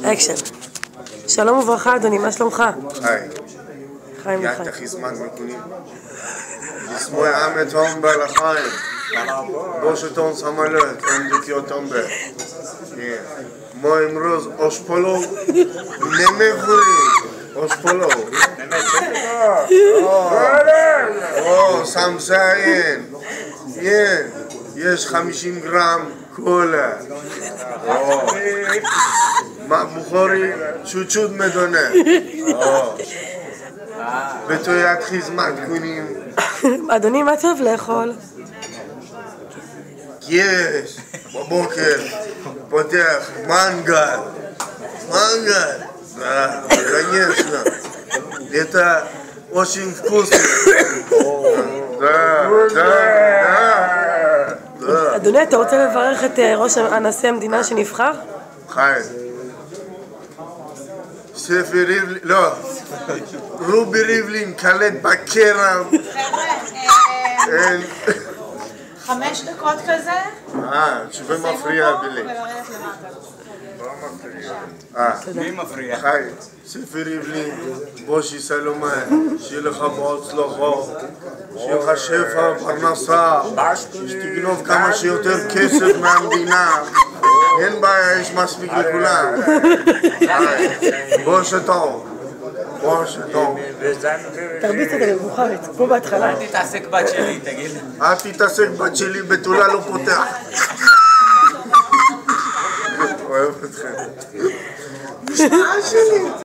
אקשן. שלום וברכה אדוני, מה שלומך? היי. חיים יא וחיים. תחיזמן מקונים. לשמוע עם תום בלחיים. בושתון סמלת, עומדקיות תומבה. מו אמרוז אושפולו, נמחורי. אושפולו. סמסה אין. יש 50 גרם קולה. בוחרי צ'וצ'וד מדונה. בתויית חיזמת קונים. אדוני, מה טוב לאכול? יש, בבוקר, פותח מנגל. конечно. Это очень вкусно. Да. אדוני, אתה רוצה לברך את ראש הנשיא המדינה שנבחר? חיים. ספי ריבלין, לא. רובי ריבלין קלט בקרב. חבר'ה, 5 דקות כזה. שזה מפריע בלי. מי מפריע? חיים. ספי ריבלין, בושי סלומן, שיהיה לך בהצלחה, שיהיה לך שפע, פרנסה, שתגנוב כמה שיותר כסף מהמדינה. אין בעיה, יש מספיק לכולם. בושתו. תרביץ את המבוכרת, כמו בהתחלה. אל תתעסק בת שלי, תגיד. אל תתעסק בת שלי, בתולה לא פותח. אוהב אתכם. משפחה שלי.